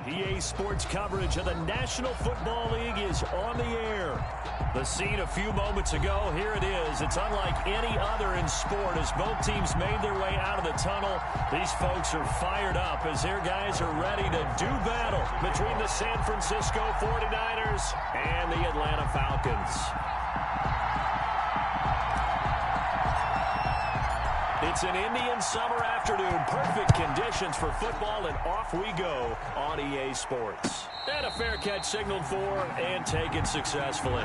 EA Sports coverage of the National Football League is on the air. The scene a few moments ago, here it is. It's unlike any other in sport as both teams made their way out of the tunnel. These folks are fired up as their guys are ready to do battle between the San Francisco 49ers and the Atlanta Falcons. It's an Indian summer afternoon. Perfect conditions for football, and off we go on EA Sports. And a fair catch signaled for and taken successfully.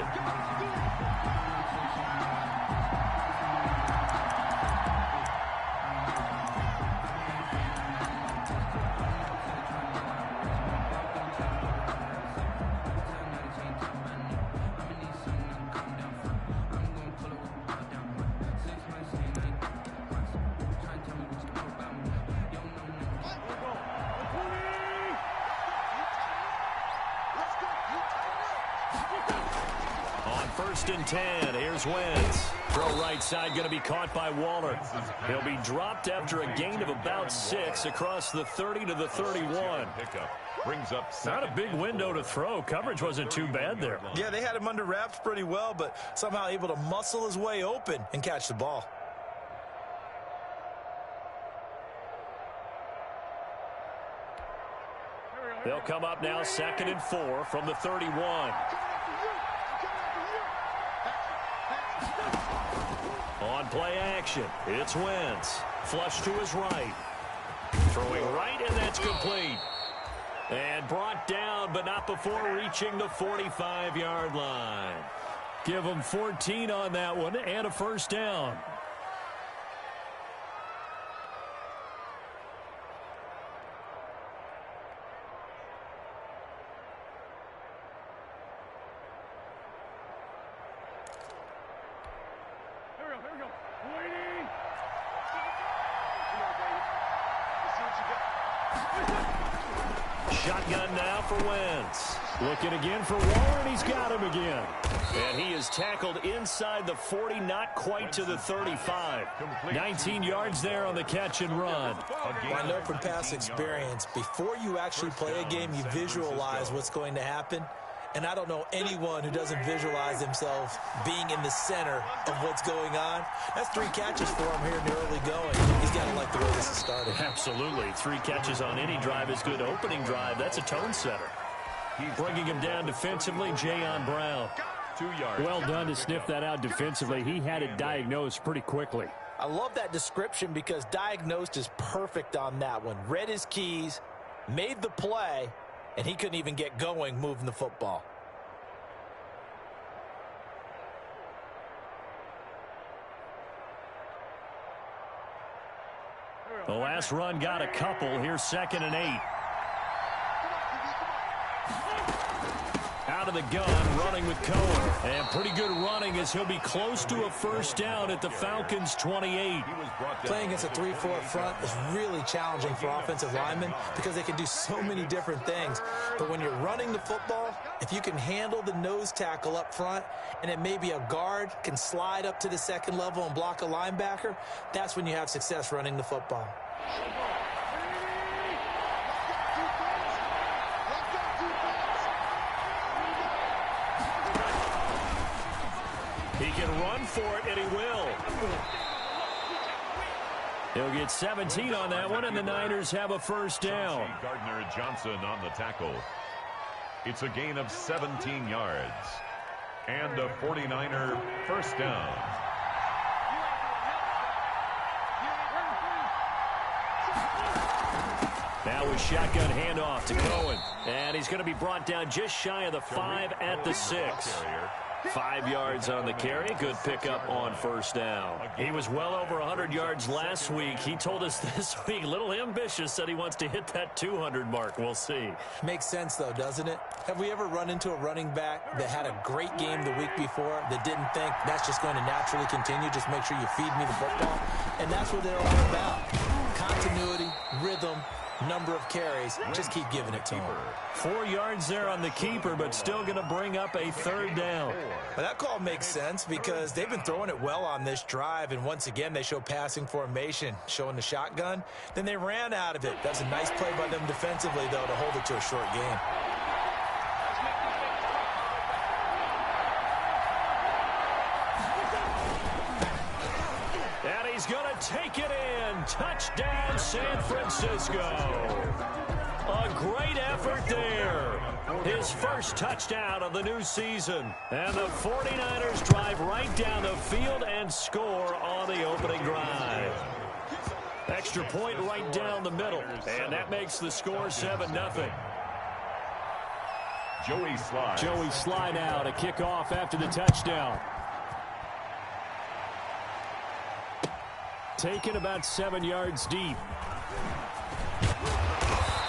First and 10. Here's Wentz. Throw right side going to be caught by Waller. He'll be dropped after a gain of about 6 across the 30 to the 31. Brings up not a big window to throw. Coverage wasn't too bad there. Yeah, they had him under wraps pretty well, but somehow able to muscle his way open and catch the ball. They'll come up now 2nd and 4 from the 31. On play action, it's Wentz. Flush to his right. Throwing right, and that's complete. And brought down, but not before reaching the 45-yard line. Give him 14 on that one and a first down. Shotgun now for Wentz. Looking again for Waller, and he's got him again. And he is tackled inside the 40, not quite to the 35. 19 yards there on the catch and run. I know from past experience, before you actually play a game, you visualize what's going to happen. And I don't know anyone who doesn't visualize themselves being in the center of what's going on. That's 3 catches for him here in the early going. He's got to like the way this is started. Absolutely. 3 catches on any drive is good. Opening drive, that's a tone setter. Bringing him down defensively, Jayon Brown. 2 yards. Well done to sniff that out defensively. He had it diagnosed pretty quickly. I love that description because diagnosed is perfect on that one. Read his keys, made the play, and he couldn't even get going moving the football. The last run got a couple. Here's 2nd and 8. Out of the gun, running with Cohen. And pretty good running as he'll be close to a first down at the Falcons' 28. Playing against a 3-4 front is really challenging for offensive linemen because they can do so many different things. But when you're running the football, if you can handle the nose tackle up front and it may be a guard can slide up to the 2nd level and block a linebacker, that's when you have success running the football. He can run for it, and he will. He'll get 17 on that one, and the Niners have a first down. Gardner-Johnson on the tackle. It's a gain of 17 yards. And a 49er first down. Now a shotgun handoff to Cohen. And he's going to be brought down just shy of the 5 at the 6. 5 yards on the carry. Good pickup on first down. He was well over 100 yards last week. He told us this week, a little ambitious, said he wants to hit that 200 mark. We'll see. Makes sense, though, doesn't it? Have we ever run into a running back that had a great game the week before that didn't think that's just going to naturally continue? Just make sure you feed me the football. And that's what they're all about. Continuity, rhythm, number of carries. Just keep giving it to him. 4 yards there on the keeper, but still going to bring up a third down. Well, that call makes sense because they've been throwing it well on this drive, and once again they show passing formation, showing the shotgun. Then they ran out of it. That's a nice play by them defensively, though, to hold it to a short game. And he's going to take it in. Touchdown, San Francisco. A great effort there. His first touchdown of the new season. And the 49ers drive right down the field and score on the opening drive. Extra point right down the middle. And that makes the score 7-0. Joey Slye now to kick off after the touchdown. Taken about 7 yards deep.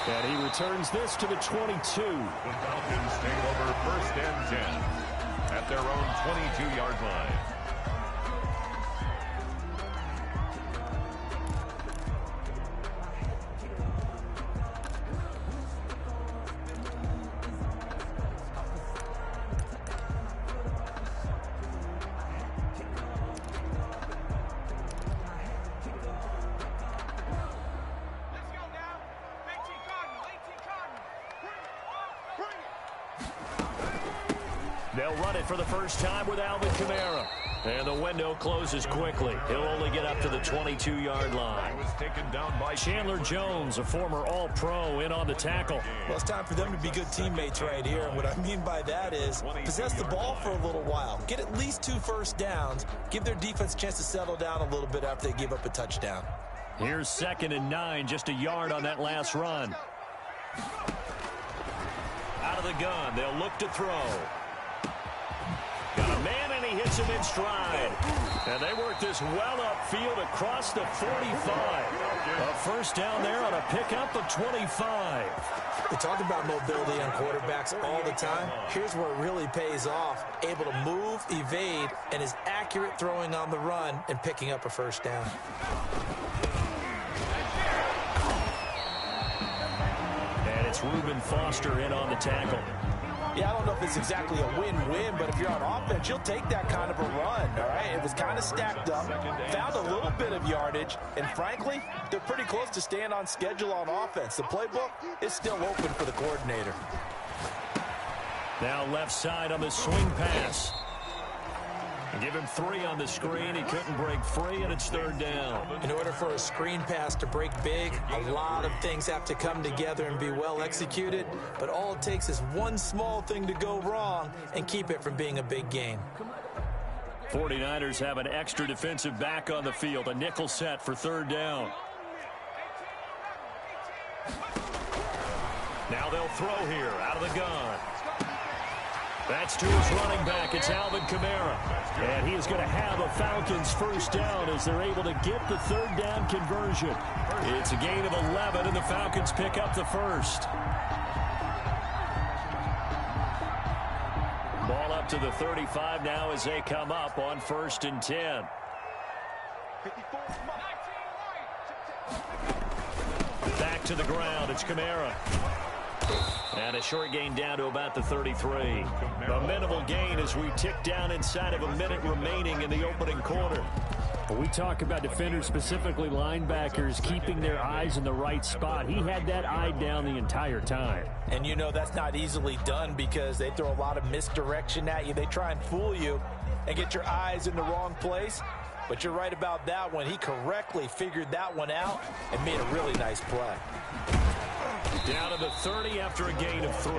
And he returns this to the 22. The Falcons take over 1st and 10 at their own 22-yard line. They'll run it for the first time with Alvin Kamara. And the window closes quickly. He'll only get up to the 22-yard line. Was taken down by Chandler Jones, a former All-Pro, in on the tackle. Well, it's time for them to be good teammates right here. And what I mean by that is possess the ball for a little while. Get at least 2 first downs. Give their defense a chance to settle down a little bit after they give up a touchdown. Here's 2nd and 9, just a yard on that last run. Out of the gun, they'll look to throw. Got a man, and he hits him in stride. And they work this well upfield across the 45. A first down there on a pickup of 25. We talk about mobility on quarterbacks all the time. Here's where it really pays off. Able to move, evade, and is accurate throwing on the run and picking up a first down. And it's Reuben Foster in on the tackle. Yeah, I don't know if it's exactly a win-win, but if you're on offense, you'll take that kind of a run, all right? It was kind of stacked up, found a little bit of yardage, and frankly, they're pretty close to staying on schedule on offense. The playbook is still open for the coordinator. Now left side on the swing pass. Give him 3 on the screen. He couldn't break free, and it's 3rd down. In order for a screen pass to break big, a lot of things have to come together and be well executed, but all it takes is one small thing to go wrong and keep it from being a big gain. 49ers have an extra defensive back on the field, a nickel set for 3rd down. Now they'll throw here out of the gun. That's to his running back. It's Alvin Kamara. And he is going to have a Falcons first down as they're able to get the 3rd down conversion. It's a gain of 11, and the Falcons pick up the first. Ball up to the 35 now as they come up on 1st and 10. Back to the ground. It's Kamara. And a short gain down to about the 33. A minimal gain as we tick down inside of a minute remaining in the opening quarter. When we talk about defenders, specifically linebackers, keeping their eyes in the right spot, he had that eye down the entire time. And you know that's not easily done because they throw a lot of misdirection at you. They try and fool you and get your eyes in the wrong place. But you're right about that one. He correctly figured that one out and made a really nice play. Down to the 30 after a gain of 3.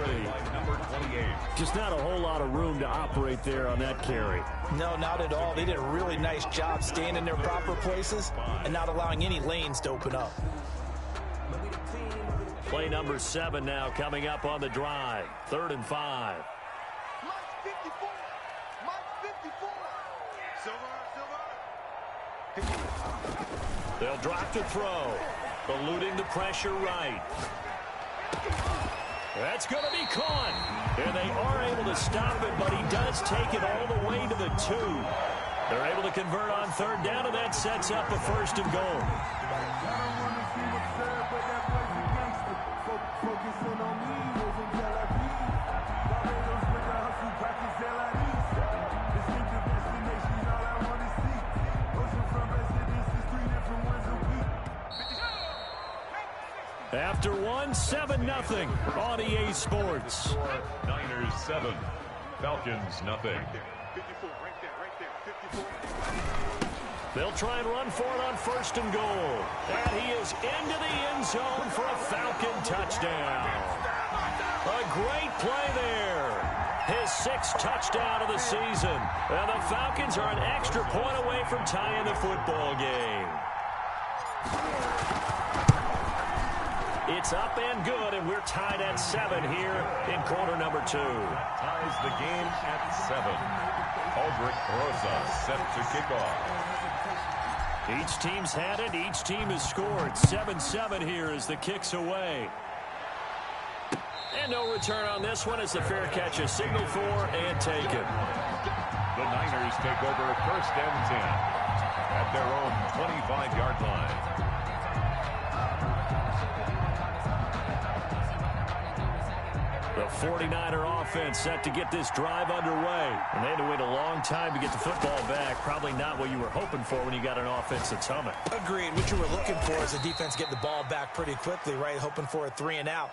number 28. Just not a whole lot of room to operate there on that carry. No, not at all. They did a really nice job staying in their proper places and not allowing any lanes to open up. Play number 7 now coming up on the drive. 3rd and 5. They'll drop to throw. Eluding the pressure right. That's going to be caught. And they are able to stop it, but he does take it all the way to the 2. They're able to convert on 3rd down, and that sets up a 1st and goal. After one, 7-0 on EA Sports. Niners 7, Falcons nothing. They'll try and run for it on 1st and goal. And he is into the end zone for a Falcon touchdown. A great play there. His 6th touchdown of the season. And the Falcons are an extra point away from tying the football game. It's up and good, and we're tied at 7 here in quarter number 2. Ties the game at 7. Aldrich Rosa set to kick off. Each team's had it. Each team has scored. 7-7 here as the kick's away. And no return on this one as the fair catch is signaled for and taken. The Niners take over 1st and 10 at their own 25-yard line. The 49er offense set to get this drive underway. And they had to wait a long time to get the football back. Probably not what you were hoping for when you got an offense that's humming. Agreed. What you were looking for is the defense getting the ball back pretty quickly, right? Hoping for a 3-and-out.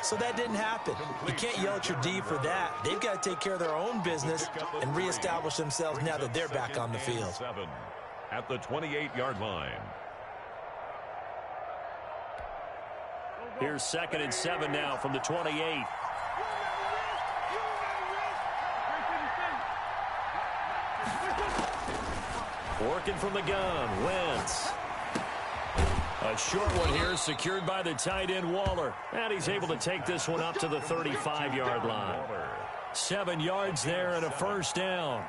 So that didn't happen. You can't yell at your D for that. They've got to take care of their own business and reestablish themselves now that they're back on the field. 7 at the 28-yard line. Here's 2nd and 7 now from the 28. Working from the gun, Wentz. A short one here secured by the tight end Waller. And he's able to take this one up to the 35-yard line. 7 yards there and a 1st down.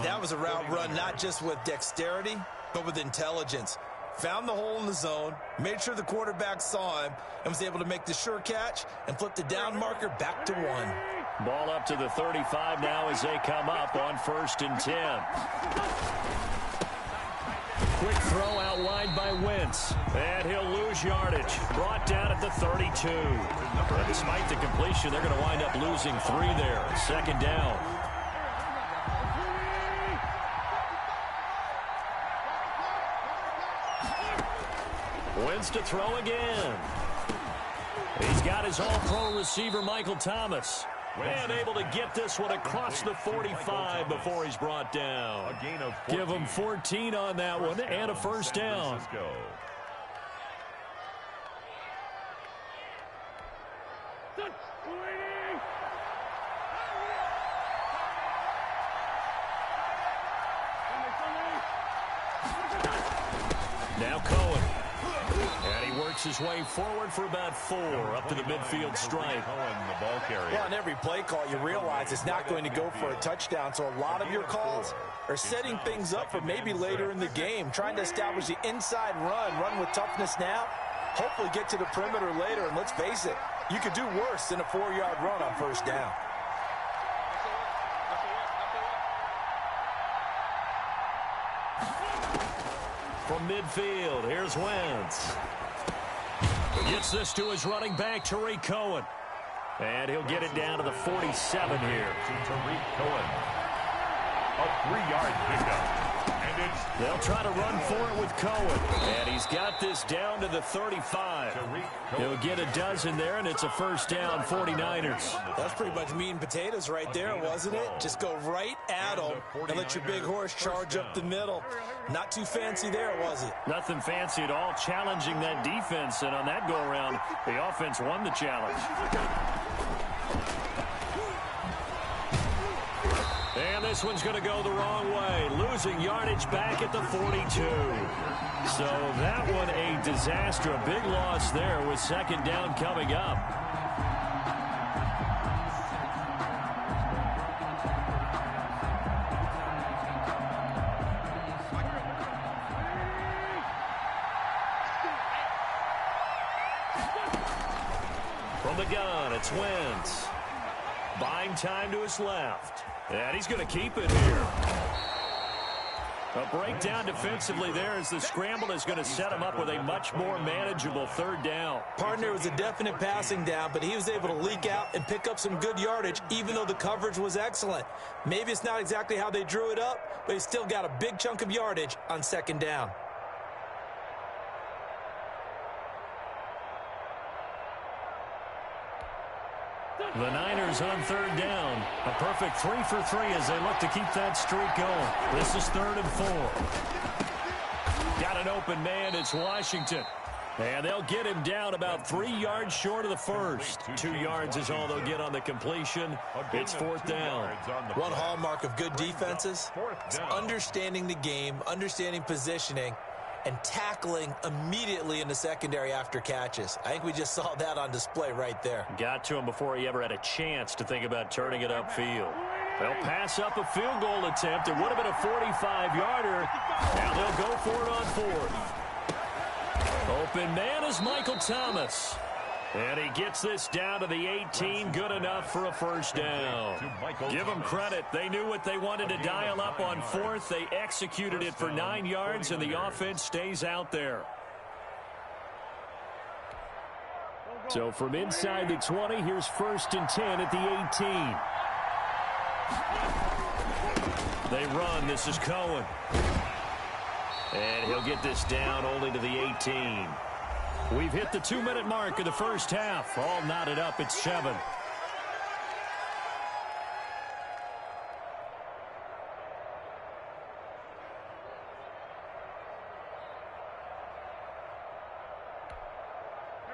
That was a route run not just with dexterity, but with intelligence. Found the hole in the zone, made sure the quarterback saw him, and was able to make the sure catch and flip the down marker back to 1. Ball up to the 35 now as they come up on 1st and 10. Quick throw out wide by Wentz. And he'll lose yardage. Brought down at the 32. But despite the completion, they're going to wind up losing 3 there. 2nd down. Wentz to throw again. He's got his all-pro receiver, Michael Thomas. And able to get this one across the 45 before he's brought down. Give him 14 on that one and a 1st down. Now Cohen. And he works his way forward for about 4 up to the midfield stripe. The ball carrier. Well, on every play call, you realize it's not going to go for a touchdown. So a lot of your calls are setting things up for maybe later in the game, trying to establish the inside run with toughness now, hopefully get to the perimeter later. And let's face it, you could do worse than a 4-yard run on 1st down. From midfield, here's Wentz. Gets this to his running back, Tariq Cohen. And he'll get it down to the 47 here. Tariq Cohen. A 3-yard pickup. And they'll try to run for it with Cohen. And he's got this down to the 35. He'll get a dozen there, and it's a 1st down, 49ers. That's pretty much meat and potatoes right there, wasn't it? Just go right at them and let your big horse charge up the middle. Not too fancy there, was it? Nothing fancy at all, challenging that defense. And on that go-around, the offense won the challenge. And this one's going to go the wrong way. Losing yardage back at the 42. So that one a disaster. A big loss there with 2nd down coming up. From the gun, it's Wentz. Buying time to his left. And he's going to keep it here. A breakdown defensively there as the scramble is going to set him up with a much more manageable third down. Partner was a definite passing down, but he was able to leak out and pick up some good yardage, even though the coverage was excellent. Maybe it's not exactly how they drew it up, but he still got a big chunk of yardage on second down. The Niners on third down. A perfect 3 for 3 as they look to keep that streak going. This is 3rd and 4. Got an open man. It's Washington. And they'll get him down about 3 yards short of the first. 2 yards is all they'll get on the completion. It's 4th down. One hallmark of good defenses is understanding the game, understanding positioning, and tackling immediately in the secondary after catches. I think we just saw that on display right there. Got to him before he ever had a chance to think about turning it upfield. They'll pass up a field goal attempt. It would have been a 45-yarder. Now they'll go for it on 4th. Open man is Michael Thomas. And he gets this down to the 18, good enough for a first down. Give them credit. They knew what they wanted to dial up on 4th. They executed it for 9 yards, and the offense stays out there. So from inside the 20, here's 1st and 10 at the 18. They run. This is Cohen. And he'll get this down only to the 18. We've hit the 2-minute mark of the first half. All knotted up at 7.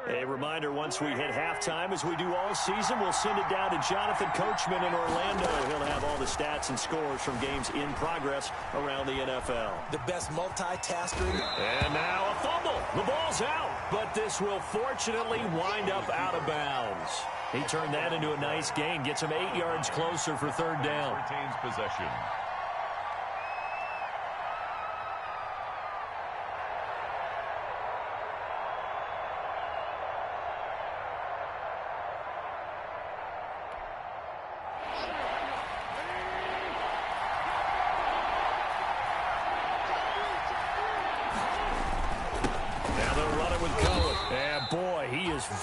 A reminder, once we hit halftime, as we do all season, we'll send it down to Jonathan Coachman in Orlando. He'll have all the stats and scores from games in progress around the NFL. The best multitasker. And now a fumble. The ball's out, but this will fortunately wind up out of bounds. He turned that into a nice gain, gets him 8 yards closer for 3rd down. Retains possession.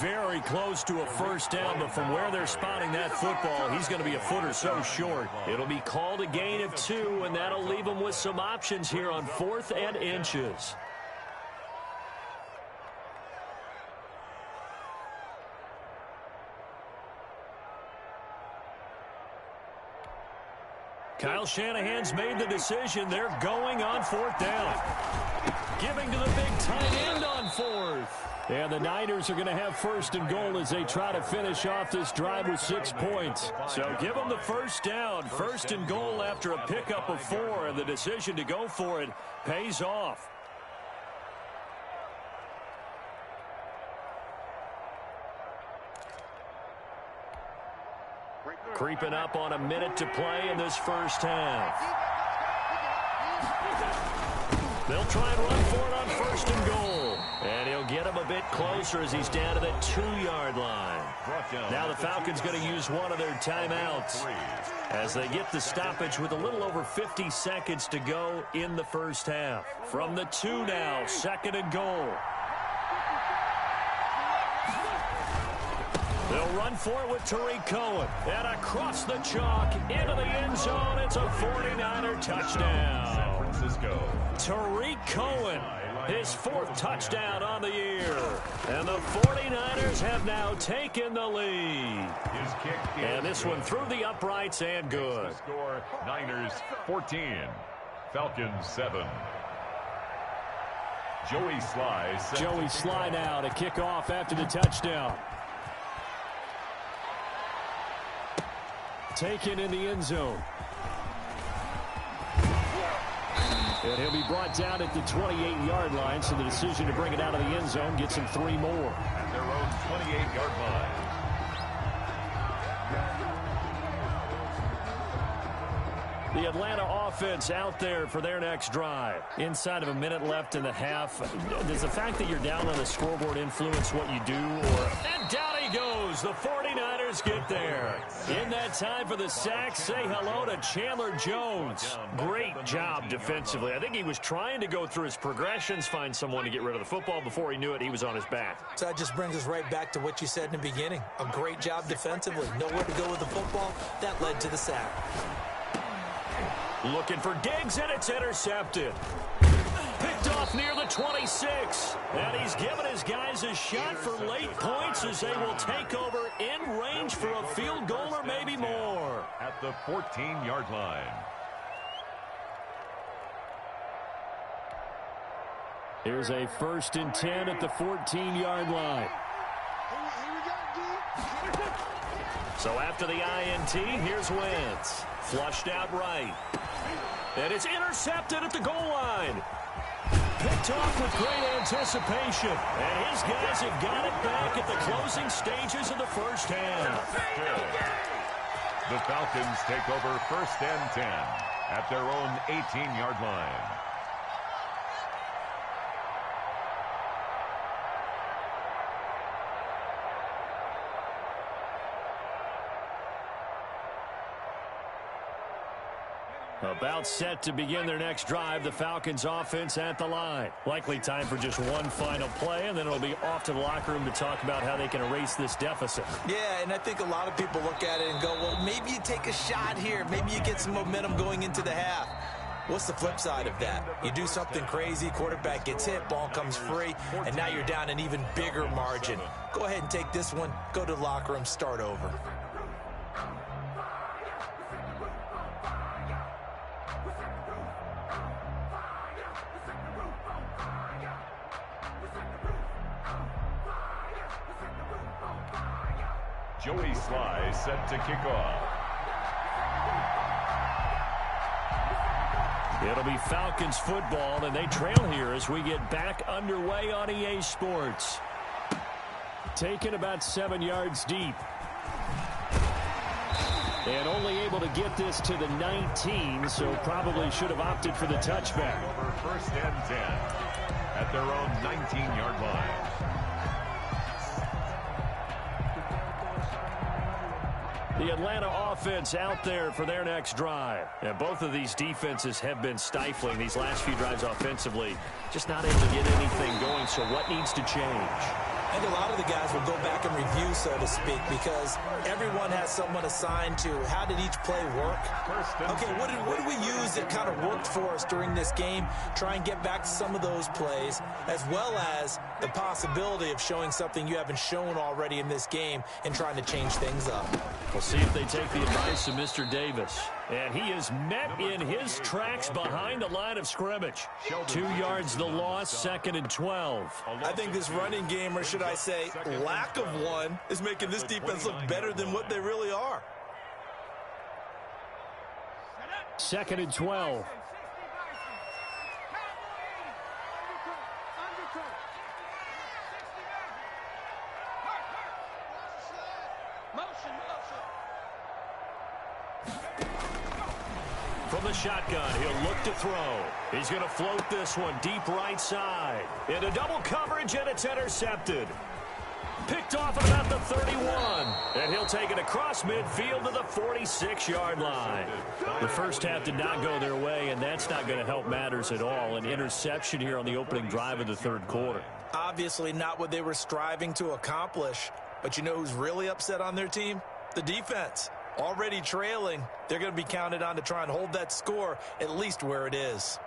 Very close to a first down, but from where they're spotting that football, he's going to be a foot or so short. It'll be called a gain of 2, and that'll leave him with some options here on 4th and inches. Kyle Shanahan's made the decision. They're going on 4th down. Giving to the big tight end on 4th. And the Niners are going to have 1st and goal as they try to finish off this drive with 6 points. So give them the first down. 1st and goal after a pickup of 4, and the decision to go for it pays off. Creeping up on a minute to play in this first half. They'll try and run for it on 1st and goal. And he'll get him a bit closer as he's down to the 2-yard line. Now the Falcons going to use one of their timeouts as they get the stoppage with a little over 50 seconds to go in the first half. From the 2 now, 2nd and goal. They'll run for it with Tariq Cohen. And across the chalk into the end zone. It's a 49er touchdown. San Francisco. Tariq Cohen, his 4th touchdown on the year. And the 49ers have now taken the lead. His kick and this one through the uprights and good. Score, Niners 14, Falcons 7. Joey Sly now to kick off after the touchdown. Taken in the end zone. And he'll be brought down at the 28-yard line, so the decision to bring it out of the end zone gets him 3 more. At their own 28-yard line. The Atlanta offense out there for their next drive. Inside of a minute left in the half. Does the fact that you're down on the scoreboard influence what you do? And down he goes. The 49ers players get there. In that time for the sack, say hello to Chandler Jones. Great job defensively. I think he was trying to go through his progressions, find someone to get rid of the football. Before he knew it, he was on his back. So that just brings us right back to what you said in the beginning. A great job defensively. Nowhere to go with the football. That led to the sack. Looking for Diggs, and it's intercepted. Picked off near the 26. And he's given his guys a shot for late points as they will take over in range for a field goal or maybe more. At the 14-yard line. Here's a 1st and 10 at the 14-yard line. So after the INT, here's Wentz. Flushed out right. And it's intercepted at the goal line. Picked off with great anticipation. And his guys have got it back at the closing stages of the first half. The Falcons take over 1st and 10 at their own 18-yard line. About set to begin their next drive, the Falcons offense at the line. Likely time for just one final play, and then it'll be off to the locker room to talk about how they can erase this deficit. Yeah, and I think a lot of people look at it and go, well, maybe you take a shot here. Maybe you get some momentum going into the half. What's the flip side of that? You do something crazy, quarterback gets hit, ball comes free, and now you're down an even bigger margin. Go ahead and take this one, go to the locker room, start over. Joey Sly set to kick off. It'll be Falcons football, and they trail here as we get back underway on EA Sports. Taken about 7 yards deep. And only able to get this to the 19, so probably should have opted for the touchback. Over 1st and 10 at their own 19-yard line. The Atlanta offense out there for their next drive. And both of these defenses have been stifling these last few drives offensively. Just not able to get anything going, so what needs to change? I think a lot of the guys will go back and review, so to speak, because everyone has someone assigned to how did each play work. Okay, what did we use that kind of worked for us during this game? Try and get back to some of those plays, as well as the possibility of showing something you haven't shown already in this game and trying to change things up. We'll see if they take the advice of Mr. Davis. And he is met in his tracks behind the line of scrimmage. 2 yards the loss, 2nd and 12. I think this running game, or should I say lack of one, is making this defense look better than what they really are. 2nd and 12. From the shotgun, he'll look to throw. He's going to float this one deep right side. Into double coverage, and it's intercepted. Picked off at about the 31. And he'll take it across midfield to the 46-yard line. The first half did not go their way, and that's not going to help matters at all. An interception here on the opening drive of the third quarter. Obviously not what they were striving to accomplish. But you know who's really upset on their team? The defense. Already trailing, they're going to be counted on to try and hold that score at least where it is.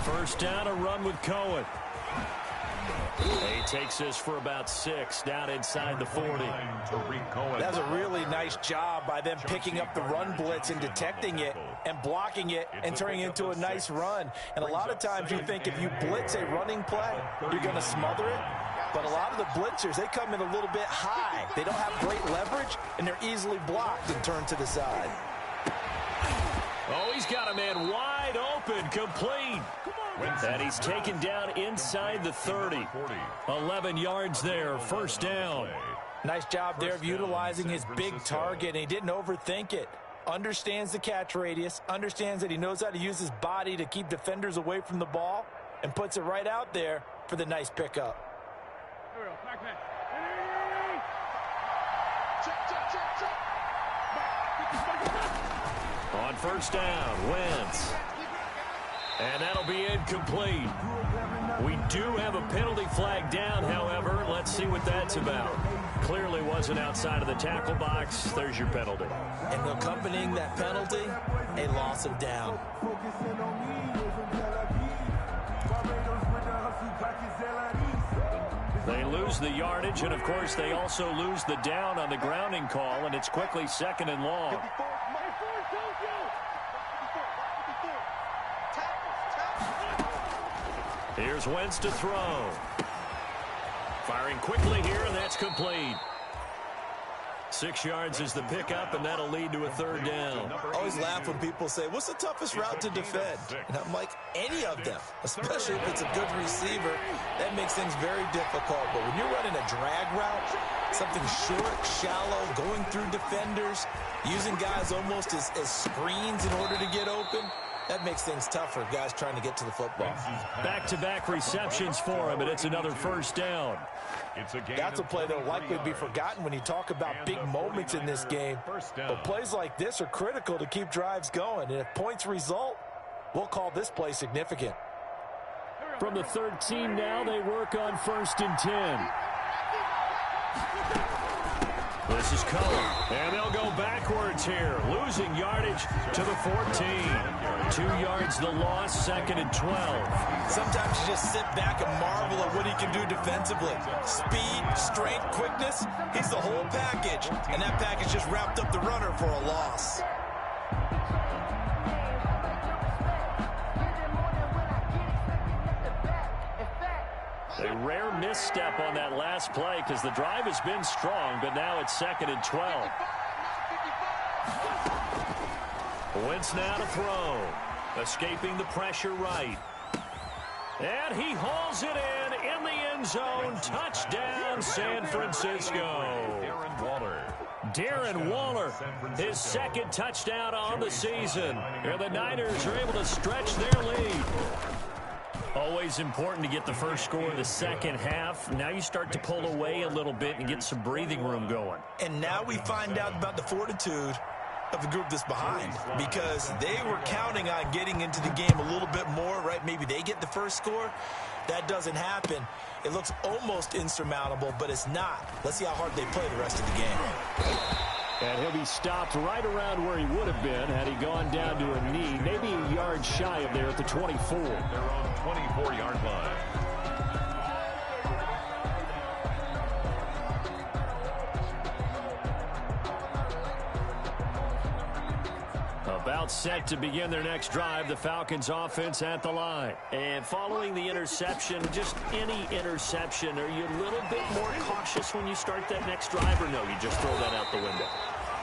First down, a run with Cohen. He takes this for about 6 down inside the 40. That's a really nice job by them picking up the run blitz and detecting it and blocking it and turning it into a nice run. And a lot of times you think if you blitz a running play, you're going to smother it. But a lot of the blitzers, they come in a little bit high. They don't have great leverage, and they're easily blocked and turned to the side. Oh, he's got a man wide open, complete. And he's taken down inside the 30. 11 yards there, first down. Nice job there of utilizing his big target, and he didn't overthink it. understands the catch radius, understands that he knows how to use his body to keep defenders away from the ball, and puts it right out there for the nice pickup. On first down, Wentz. And that'll be incomplete. We do have a penalty flag down, however. Let's see what that's about. Clearly wasn't outside of the tackle box. There's your penalty. And accompanying that penalty, a loss of down. They lose the yardage, and, of course, they also lose the down on the grounding call, and it's quickly 2nd and long. Here's Wentz to throw. Firing quickly here, and that's complete. 6 yards is the pickup, and that'll lead to a 3rd down. I always laugh when people say, what's the toughest route to defend? And I'm like, any of them, especially if it's a good receiver. That makes things very difficult. But when you're running a drag route, something short, shallow, going through defenders, using guys almost as screens in order to get open, that makes things tough for guys trying to get to the football. Back-to-back receptions for him, and it's another 1st down. That's a play that will likely be forgotten when you talk about big moments in this game. But plays like this are critical to keep drives going. And if points result, we'll call this play significant. From the 13 now, they work on 1st and 10. This is Cullen, and they'll go backwards here, losing yardage to the 14. 2 yards the loss, 2nd and 12. Sometimes you just sit back and marvel at what he can do defensively. Speed, strength, quickness, he's the whole package. And that package just wrapped up the runner for a loss. A rare misstep on that last play because the drive has been strong, but now it's 2nd and 12. Wentz now to throw. Escaping the pressure right. And he hauls it in the end zone. Touchdown, San Francisco. Darren Waller, his 2nd touchdown on the season. And the Niners are able to stretch their lead. Always important to get the first score of the second half. Now you start to pull away a little bit and get some breathing room going. And now we find out about the fortitude of the group that's behind, because they were counting on getting into the game a little bit more, right? Maybe they get the first score. That doesn't happen. It looks almost insurmountable, but it's not. Let's see how hard they play the rest of the game. And he'll be stopped right around where he would have been had he gone down to a knee, maybe a yard shy of there at the 24. They're on 24-yard line. About set to begin their next drive, the Falcons offense at the line. And following the interception, just any interception, are you a little bit more cautious when you start that next drive, or no, you just throw that out the window?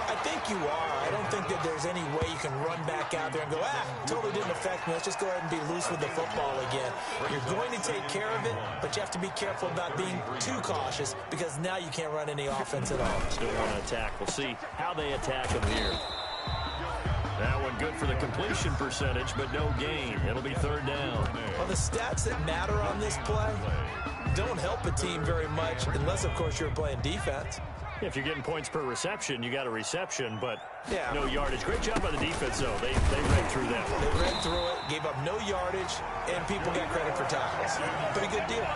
I think you are. I don't think that there's any way you can run back out there and go, totally didn't affect me. Let's just go ahead and be loose with the football again. You're going to take care of it, but you have to be careful about being too cautious, because now you can't run any offense at all. Still want to attack. We'll see how they attack him here. That one good for the completion percentage, but no gain. It'll be 3rd down. Well, the stats that matter on this play don't help a team very much, unless, of course, you're playing defense. If you're getting points per reception, you got a reception, but no yardage. Great job by the defense, though. They read through that. They read through it, gave up no yardage, and people got credit for tackles. Pretty good deal.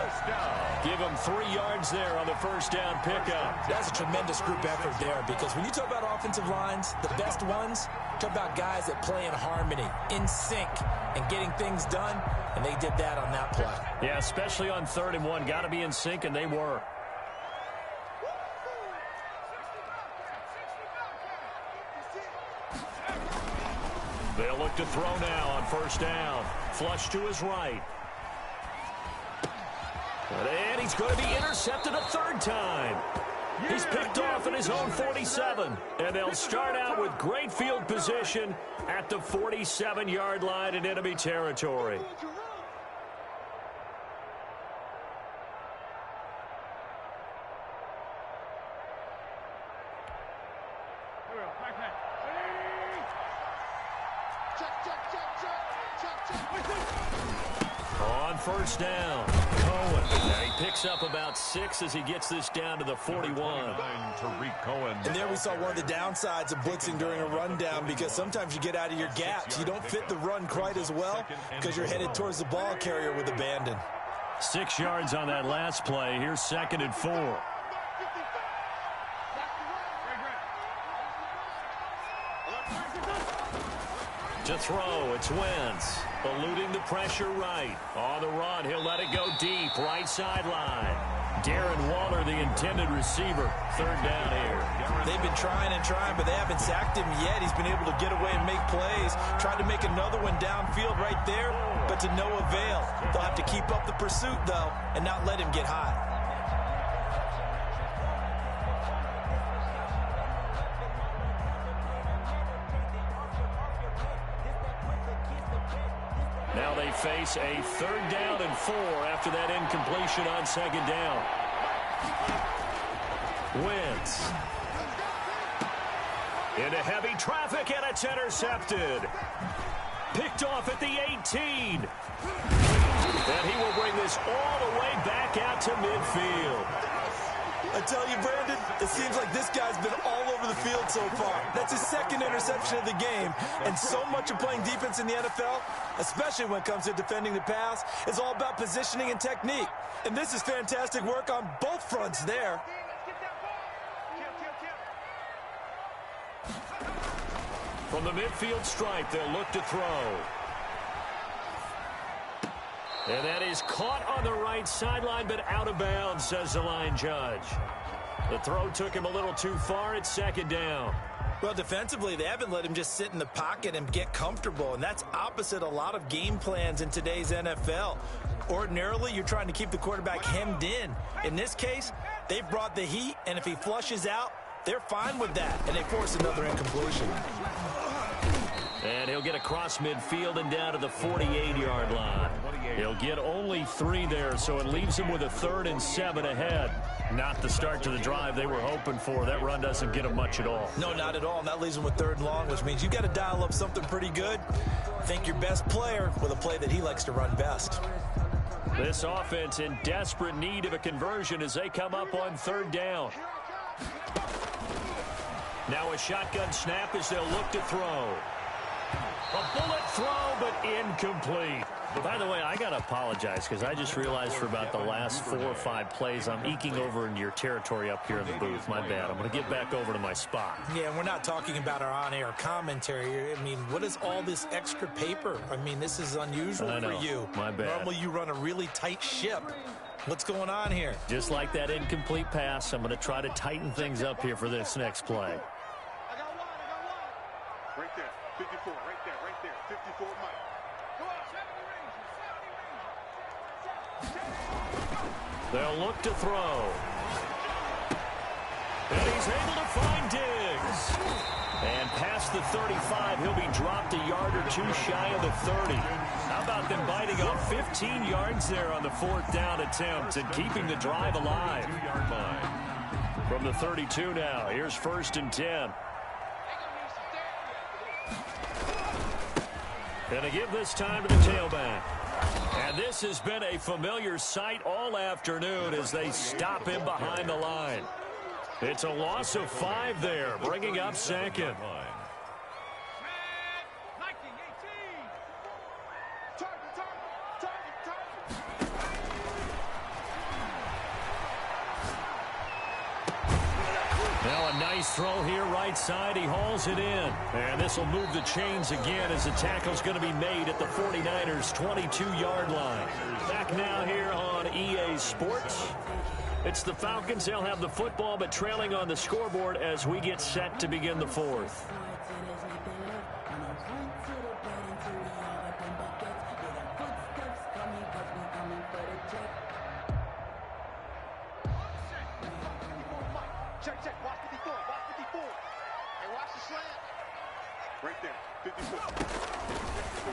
Give them 3 yards there on the 1st down pickup. That's a tremendous group effort there, because when you talk about offensive lines, the best ones, talk about guys that play in harmony, in sync, and getting things done, and they did that on that play. Yeah, especially on 3rd and 1. Got to be in sync, and they were. They'll look to throw now on 1st down. Flush to his right. And he's going to be intercepted a 3rd time. He's picked off at his own 47. And they'll start out with great field position at the 47-yard line in enemy territory. On first down, Cohen. And he picks up about 6 as he gets this down to the 41. And there we saw one of the downsides of blitzing during a rundown, because sometimes you get out of your gaps. You don't fit the run quite as well because you're headed towards the ball carrier with abandon. 6 yards on that last play. Here's 2nd and 4. To throw, it's Wentz. Eluding the pressure right. On the run, he'll let it go deep. Right sideline. Darren Waller, the intended receiver. 3rd down here. They've been trying and trying, but they haven't sacked him yet. He's been able to get away and make plays. Tried to make another one downfield right there, but to no avail. They'll have to keep up the pursuit, though, and not let him get hot. Now they face a 3rd down and 4 after that incompletion on 2nd down. Wentz. Into heavy traffic, and it's intercepted. Picked off at the 18. And he will bring this all the way back out to midfield. I tell you, Brandon, it seems like this guy's been all over the field so far. That's his 2nd interception of the game. And so much of playing defense in the NFL, especially when it comes to defending the pass, is all about positioning and technique. And this is fantastic work on both fronts there. From the midfield stripe, they'll look to throw. And that is caught on the right sideline, but out of bounds, says the line judge. The throw took him a little too far. It's 2nd down. Well, defensively, they haven't let him just sit in the pocket and get comfortable, and that's opposite a lot of game plans in today's NFL. Ordinarily, you're trying to keep the quarterback hemmed in. In this case, they've brought the heat, and if he flushes out, they're fine with that, and they force another incompletion. And he'll get across midfield and down to the 48-yard line. He'll get only 3 there, so it leaves him with a 3rd and 7 ahead. Not the start to the drive they were hoping for. That run doesn't get him much at all. No, not at all. And that leaves him with 3rd and long, which means you've got to dial up something pretty good. Think your best player with a play that he likes to run best. This offense in desperate need of a conversion as they come up on 3rd down. Now a shotgun snap as they'll look to throw. A bullet throw, but incomplete. By the way, I got to apologize because I just realized for about the last 4 or 5 plays, I'm eking over into your territory up here in the booth. My bad. I'm going to get back over to my spot. Yeah, and we're not talking about our on-air commentary. I mean, what is all this extra paper? I mean, this is unusual for you. My bad. Normally you run a really tight ship. What's going on here? Just like that incomplete pass, I'm going to try to tighten things up here for this next play. Right there, 54, right there, 54 Mike. They'll look to throw. And he's able to find Diggs. And past the 35, he'll be dropped a yard or 2 shy of the 30. How about them biting off 15 yards there on the 4th down attempt and keeping the drive alive? From the 32 now, here's 1st and 10. And to give this time to the tailback. And this has been a familiar sight all afternoon as they stop him behind the line. It's a loss of 5 there, bringing up 2nd. Now a nice throw here right side. He hauls it in. And this will move the chains again as the tackle's going to be made at the 49ers' 22-yard line. Back now here on EA Sports. It's the Falcons. They'll have the football, but trailing on the scoreboard as we get set to begin the 4th. Check, watch 54, watch 54. Hey, watch the slant. Right there, 54.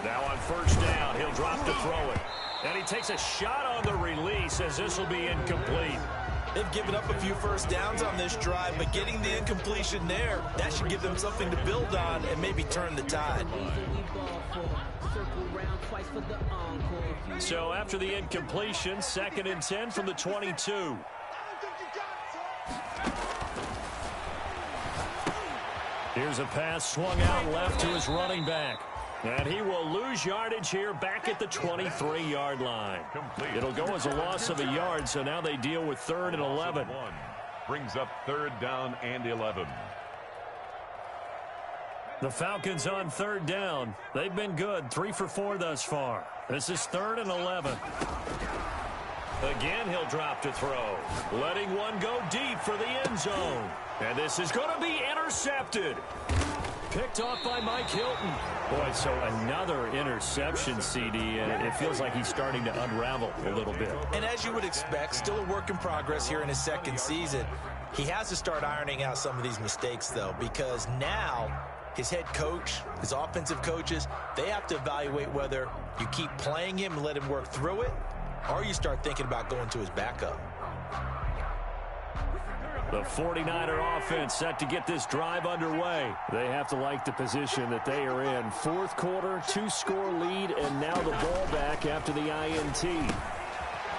Now on 1st down, he'll drop to throw it. And he takes a shot on the release as this will be incomplete. They've given up a few first downs on this drive, but getting the incompletion there, that should give them something to build on and maybe turn the tide. So after the incompletion, 2nd and 10 from the 22. Here's a pass swung out left to his running back. And he will lose yardage here back at the 23-yard line. It'll go as a loss of a yard, so now they deal with 3rd and 11. Brings up 3rd down and 11. The Falcons on 3rd down. They've been good, 3 for 4 thus far. This is 3rd and 11. Again, he'll drop to throw. Letting one go deep for the end zone. And this is going to be intercepted. Picked off by Mike Hilton. Boy, so another interception, CD, and it feels like he's starting to unravel a little bit. And as you would expect, still a work in progress here in his 2nd season. He has to start ironing out some of these mistakes, though, because now his head coach, his offensive coaches, they have to evaluate whether you keep playing him and let him work through it, or you start thinking about going to his backup. The 49er offense set to get this drive underway. They have to like the position that they are in. 4th quarter, 2-score lead, and now the ball back after the INT.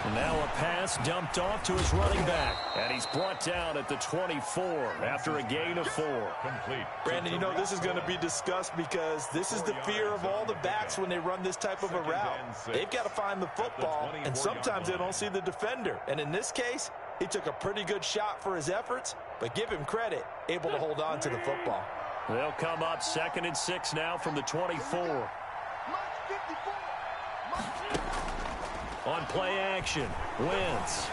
And now a pass dumped off to his running back. And he's brought down at the 24 after a gain of 4. Complete. Brandon, you know this is going to be discussed because this is the fear of all the backs when they run this type of a route. They've got to find the football, and sometimes they don't see the defender. And in this case, he took a pretty good shot for his efforts, but give him credit, able to hold on to the football. They'll come up 2nd and 6 now from the 24. On play action, Wentz.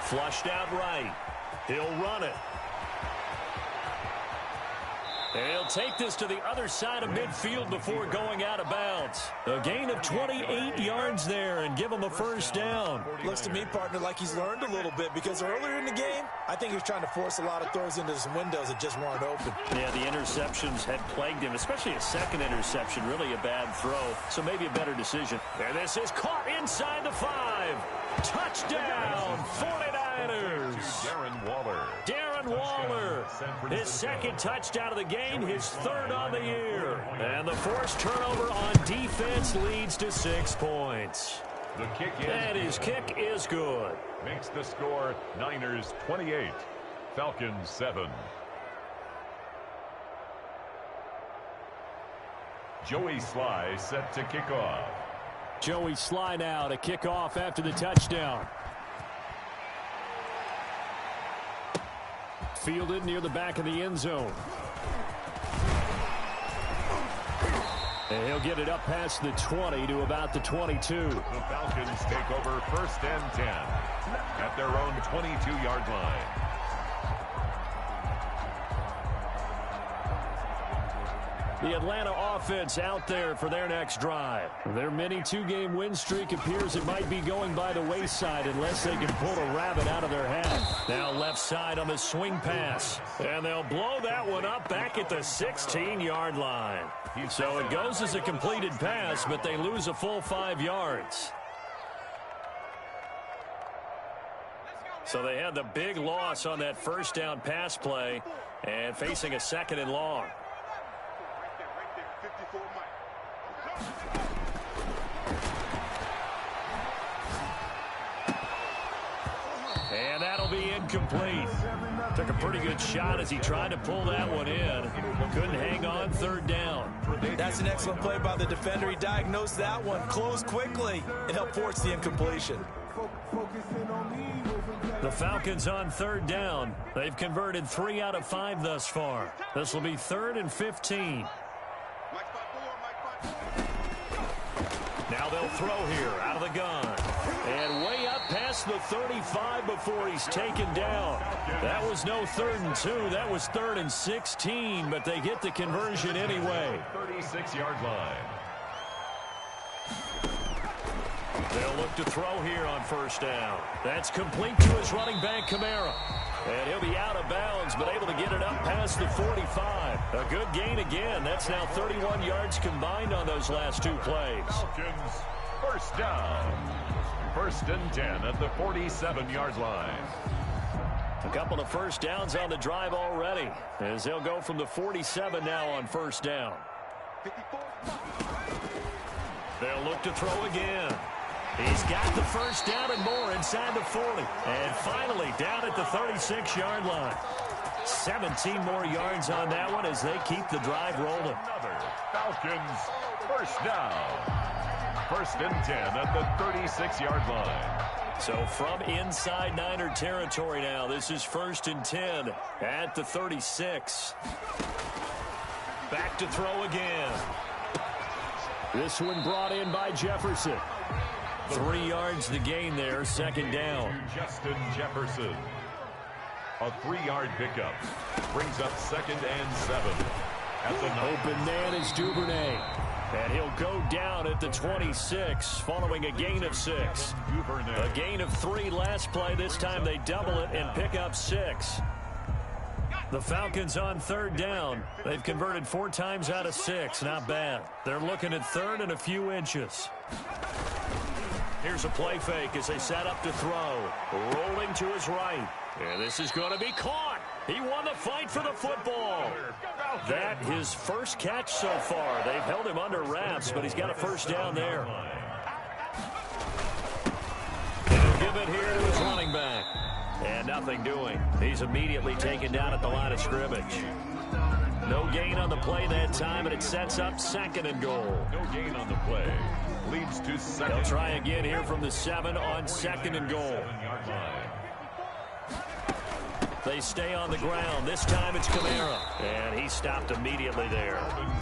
Flushed out right. He'll run it. And he'll take this to the other side of midfield before going out of bounds. A gain of 28 yards there and give him a 1st down. Looks to me, partner, like he's learned a little bit because earlier in the game, I think he was trying to force a lot of throws into some windows that just weren't open. Yeah, the interceptions had plagued him, especially a 2nd interception, really a bad throw. So maybe a better decision. And this is caught inside the 5. Touchdown, 49ers. Darren Waller, his 2nd touchdown of the game, his 3rd on the year. And the forced turnover on defense leads to 6 points. The kick is and his kick is good. Makes the score Niners 28, Falcons 7. Joey Sly set to kick off. Joey Sly now to kick off after the touchdown. Fielded near the back of the end zone. And he'll get it up past the 20 to about the 22. The Falcons take over 1st and 10 at their own 22-yard line. The Atlanta offense out there for their next drive. Their mini 2-game win streak appears it might be going by the wayside unless they can pull a rabbit out of their hat. Now left side on the swing pass. And they'll blow that one up back at the 16-yard line. So it goes as a completed pass, but they lose a full 5 yards. So they had the big loss on that 1st down pass play and facing a 2nd and long. And that'll be incomplete. Took a pretty good shot as he tried to pull that one in. Couldn't hang on 3rd down. That's an excellent play by the defender. He diagnosed that one, closed quickly, and helped force the incompletion. The Falcons on 3rd down. They've converted 3 out of 5 thus far. This will be 3rd and 15. Now they'll throw here out of the gun. And way up past the 35 before he's taken down. That was no 3rd and 2. That was 3rd and 16, but they get the conversion anyway. 36-yard line. They'll look to throw here on 1st down. That's complete to his running back, Kamara. And he'll be out of bounds, but able to get it up past the 45. A good gain again. That's now 31 yards combined on those last 2 plays. Falcons, 1st down. 1st and 10 at the 47-yard line. A couple of first downs on the drive already, as they'll go from the 47 now on first down. 54. They'll look to throw again. He's got the first down and more inside the 40. And finally down at the 36-yard line. 17 more yards on that one as they keep the drive rolling. Another Falcons first down. First and 10 at the 36-yard line. So from inside Niner territory now, this is first and 10 at the 36. Back to throw again. This one brought in by Jefferson. 3 yards the gain there, second down. Justin Jefferson. A 3-yard pickup brings up second and 7. At the Open man is Duvernay. And he'll go down at the 26 following a gain of 6. A gain of 3 last play. This time they double it and pick up 6. The Falcons on third down. They've converted 4 times out of 6. Not bad. They're looking at third and a few inches. Here's a play fake as they set up to throw. Rolling to his right. And this is going to be caught. He won the fight for the football. That his first catch so far. They've held him under wraps, but he's got a first down there. He'll give it here to his running back. And nothing doing. He's immediately taken down at the line of scrimmage. No gain on the play that time, and it sets up second and goal. No gain on the play. Leads to second. They'll try again here from the 7 on second and goal. 7-yard line. They stay on the ground. This time it's Kamara. And he stopped immediately there.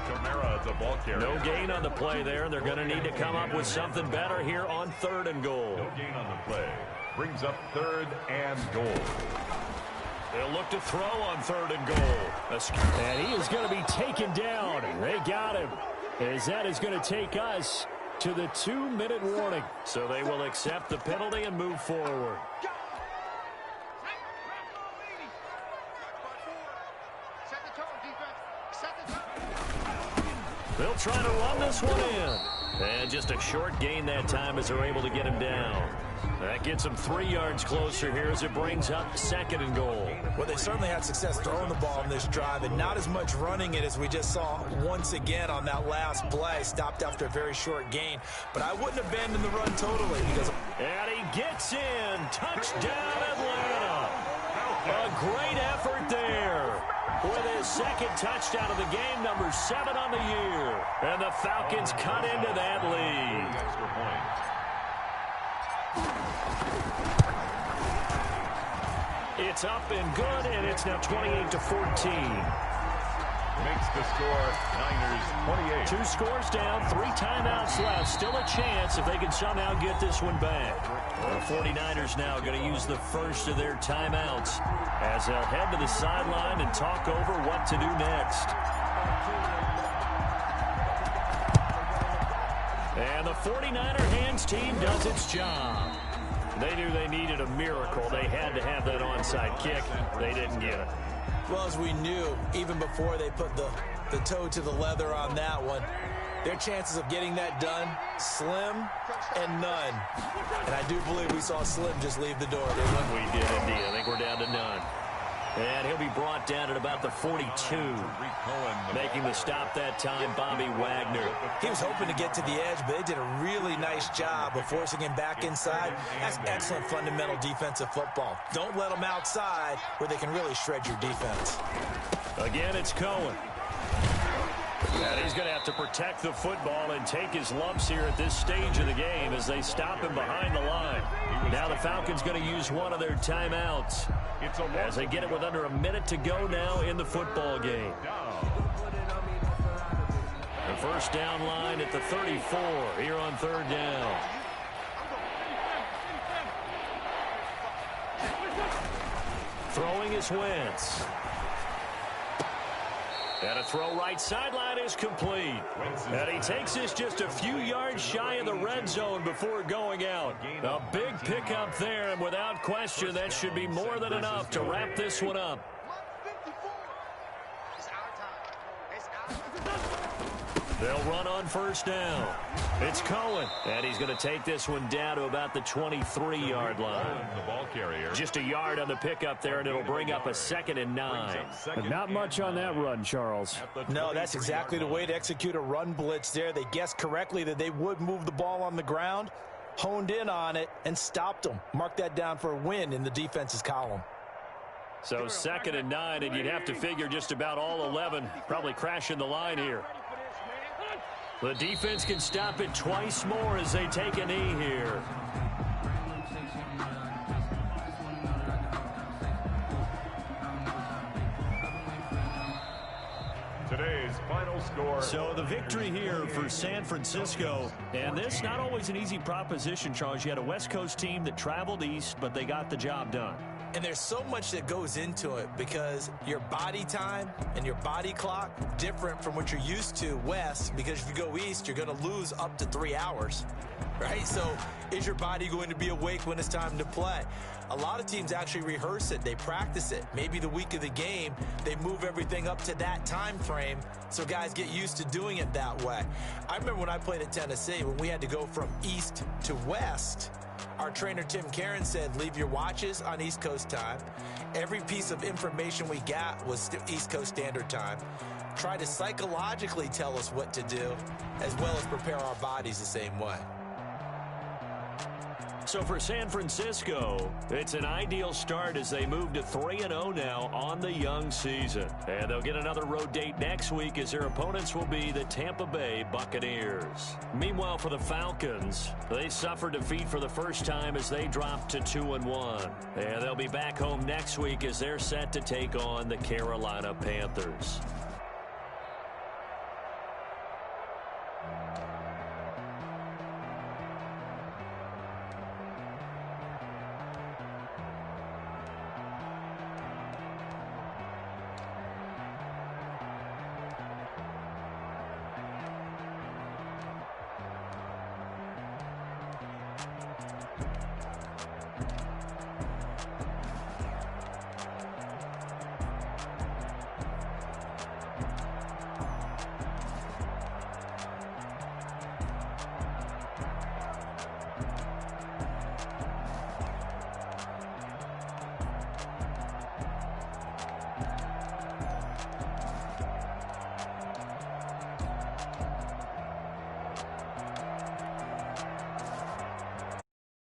Kamara, the ball carrier. No gain on the play there. They're going to need to come up with something better here on third and goal. No gain on the play. Brings up third and goal. They'll look to throw on third and goal. And he is going to be taken down. They got him. As that is going to take us to the 2-minute warning. So they will accept the penalty and move forward. They'll try to run this one in. And just a short gain that time as they're able to get him down. That gets them 3 yards closer here as it brings up second and goal. Well, they certainly had success throwing the ball in this drive and not as much running it as we just saw once again on that last play. Stopped after a very short gain. But I wouldn't abandon the run totally because... And he gets in. Touchdown, Atlanta. A great effort there. With his second touchdown of the game, number 7 on the year. And the Falcons cut into that lead. Extra point. It's up and good, and it's now 28-14. Makes the score Niners 28. 2 scores down, 3 timeouts left. Still a chance if they can somehow get this one back. The 49ers now going to use the first of their timeouts as they'll head to the sideline and talk over what to do next. And the 49er hands team does its job. They knew they needed a miracle. They had to have that onside kick. They didn't get it. Well, as we knew, even before they put the toe to the leather on that one, their chances of getting that done, slim and none. And I do believe we saw Slim just leave the door, didn't we? We did indeed. I think we're down to none. And he'll be brought down at about the 42. Making the stop that time, Bobby Wagner. He was hoping to get to the edge, but they did a really nice job of forcing him back inside. That's excellent fundamental defensive football. Don't let them outside where they can really shred your defense. Again, it's Cohen. And he's going to have to protect the football and take his lumps here at this stage of the game as they stop him behind the line. Now the Falcons going to use one of their timeouts as they get it with under a minute to go now in the football game. The first down line at the 34 here on third down. Throwing is Wentz. And a throw right sideline is complete. And he takes this just a few yards shy of the red zone before going out. A big pickup there, and without question, that should be more than enough to wrap this one up. They'll run on first down. It's Cohen, and he's going to take this one down to about the 23-yard line. The ball carrier. Just a yard on the pickup there, and it'll bring up a 2nd and 9. But not much on that run, Charles. No, that's exactly the way to execute a run blitz there. They guessed correctly that they would move the ball on the ground, honed in on it, and stopped them. Mark that down for a win in the defense's column. So 2nd and 9, and you'd have to figure just about all 11 probably crashing the line here. The defense can stop it twice more as they take a knee here. Today's final score. So the victory here for San Francisco. And this not always an easy proposition, Charles. You had a West Coast team that traveled east, but they got the job done. And there's so much that goes into it because your body time and your body clock different from what you're used to west, because if you go east, you're going to lose up to 3 hours, right? So is your body going to be awake when it's time to play? A lot of teams actually rehearse it. They practice it. Maybe the week of the game, they move everything up to that time frame so guys get used to doing it that way. I remember when I played at Tennessee, when we had to go from east to west, our trainer, Tim Karen, said, leave your watches on East Coast time. Every piece of information we got was East Coast Standard Time. Try to psychologically tell us what to do, as well as prepare our bodies the same way. So for San Francisco, it's an ideal start as they move to 3-0 now on the young season. And they'll get another road date next week as their opponents will be the Tampa Bay Buccaneers. Meanwhile, for the Falcons, they suffered defeat for the first time as they dropped to 2-1. And they'll be back home next week as they're set to take on the Carolina Panthers.